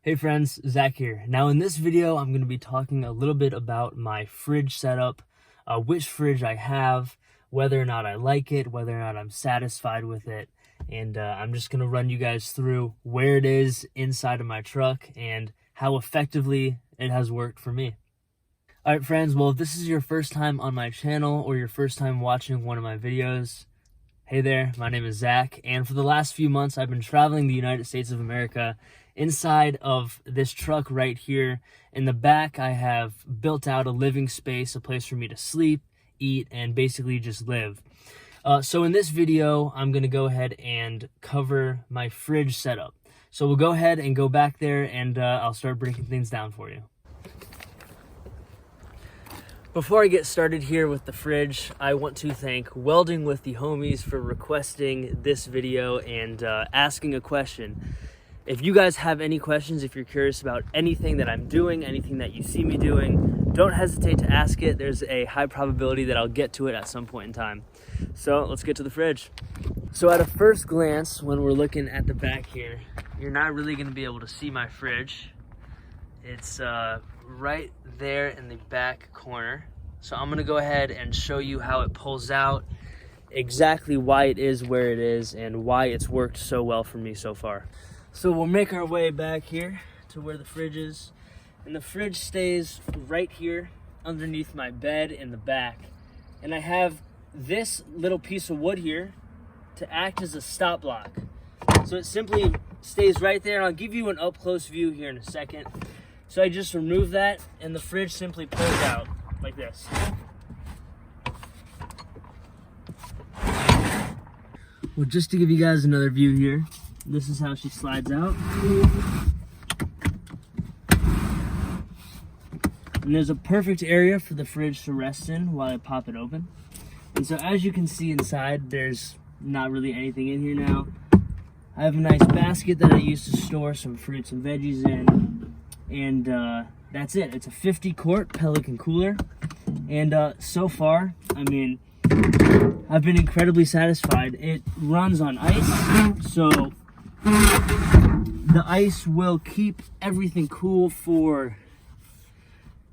Hey friends, Zach here. Now in this video, I'm going to be talking a little bit about my fridge setup, which fridge I have, whether or not I like it, whether or not I'm satisfied with it, and I'm just going to run you guys through where it is inside of my truck and how effectively it has worked for me. Alright friends, well if this is your first time on my channel or your first time watching one of my videos, hey there, my name is Zach, and for the last few months I've been traveling the United States of America inside of this truck right here. In the back, I have built out a living space, a place for me to sleep, eat, and basically just live. So in this video, I'm going to go ahead and cover my fridge setup. So we'll go ahead and go back there and I'll start breaking things down for you. Before I get started here with the fridge, I want to thank Welding with the Homies for requesting this video and asking a question. If you guys have any questions, if you're curious about anything that I'm doing, anything that you see me doing, don't hesitate to ask it. There's a high probability that I'll get to it at some point in time. So let's get to the fridge. So at a first glance, when we're looking at the back here, you're not really going to be able to see my fridge. It's right there in the back corner. So I'm going to go ahead and show you how it pulls out, exactly why it is where it is, and why it's worked so well for me so far. So we'll make our way back here to where the fridge is. And the fridge stays right here underneath my bed in the back. And I have this little piece of wood here to act as a stop block. So it simply stays right there. And I'll give you an up close view here in a second. So I just remove that and the fridge simply pulls out like this. Well, just to give you guys another view here, this is how she slides out. And there's a perfect area for the fridge to rest in while I pop it open. And so as you can see inside, there's not really anything in here now. I have a nice basket that I use to store some fruits and veggies in. And that's it. It's a 50 quart Pelican cooler. And so far, I mean, I've been incredibly satisfied. It runs on ice, so the ice will keep everything cool for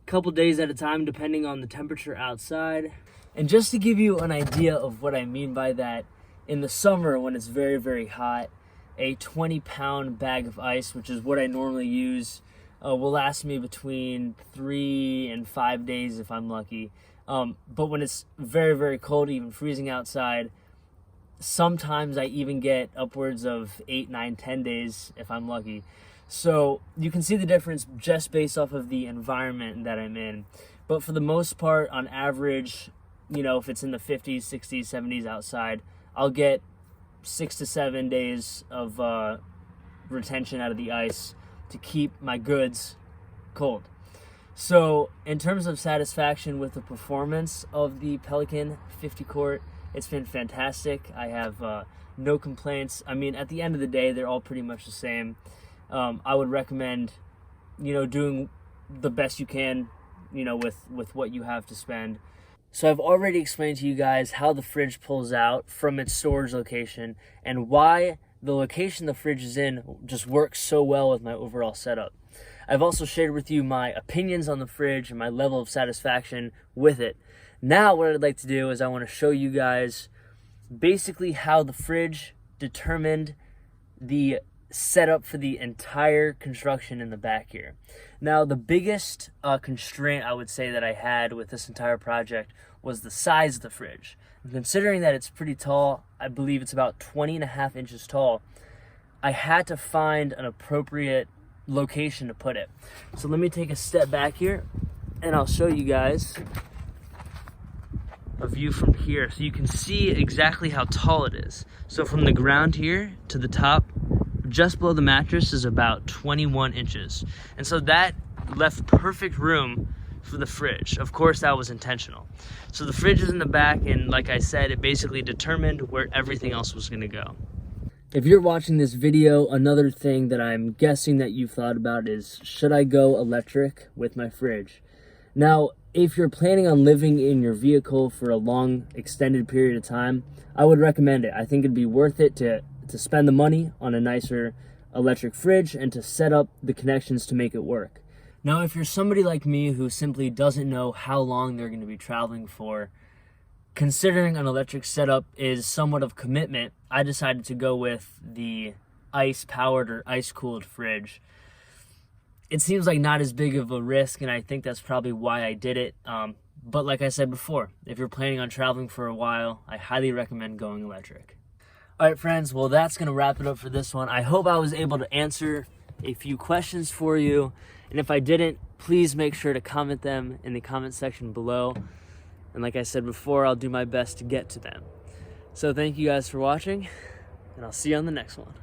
a couple days at a time, depending on the temperature outside. And just to give you an idea of what I mean by that, in the summer when it's very, very hot, a 20-pound bag of ice, which is what I normally use, will last me between 3 and 5 days if I'm lucky. But when it's very, very cold, even freezing outside, sometimes I even get upwards of 8, 9, 10 days if I'm lucky. So you can see the difference just based off of the environment that I'm in. But for the most part, on average, you know, if it's in the 50s, 60s, 70s outside, I'll get 6 to 7 days of retention out of the ice to keep my goods cold. So in terms of satisfaction with the performance of the Pelican 50 quart, it's been fantastic. I have no complaints. I mean, at the end of the day, they're all pretty much the same. I would recommend, you know, doing the best you can, you know, with what you have to spend. So I've already explained to you guys how the fridge pulls out from its storage location and why the location the fridge is in just works so well with my overall setup. I've also shared with you my opinions on the fridge and my level of satisfaction with it. Now what I'd like to do is I want to show you guys basically how the fridge determined the setup for the entire construction in the back here. Now the biggest constraint I would say that I had with this entire project was the size of the fridge. And considering that it's pretty tall, I believe it's about 20.5 inches tall, I had to find an appropriate location to put it. So let me take a step back here and I'll show you guys a view from here so you can see exactly how tall it is. So from the ground here to the top, just below the mattress, is about 21 inches. And so that left perfect room for the fridge. Of course, that was intentional. So the fridge is in the back, and like I said, it basically determined where everything else was gonna go. If you're watching this video, another thing that I'm guessing that you've thought about is, should I go electric with my fridge? Now, if you're planning on living in your vehicle for a long, extended period of time, I would recommend it. I think it'd be worth it to spend the money on a nicer electric fridge and to set up the connections to make it work. Now, if you're somebody like me who simply doesn't know how long they're going to be traveling for, considering an electric setup is somewhat of commitment, I decided to go with the ice-powered or ice-cooled fridge. It seems like not as big of a risk, and I think that's probably why I did it. But like I said before, if you're planning on traveling for a while, I highly recommend going electric. All right, friends, well, that's going to wrap it up for this one. I hope I was able to answer a few questions for you. And if I didn't, please make sure to comment them in the comment section below. And like I said before, I'll do my best to get to them. So thank you guys for watching, and I'll see you on the next one.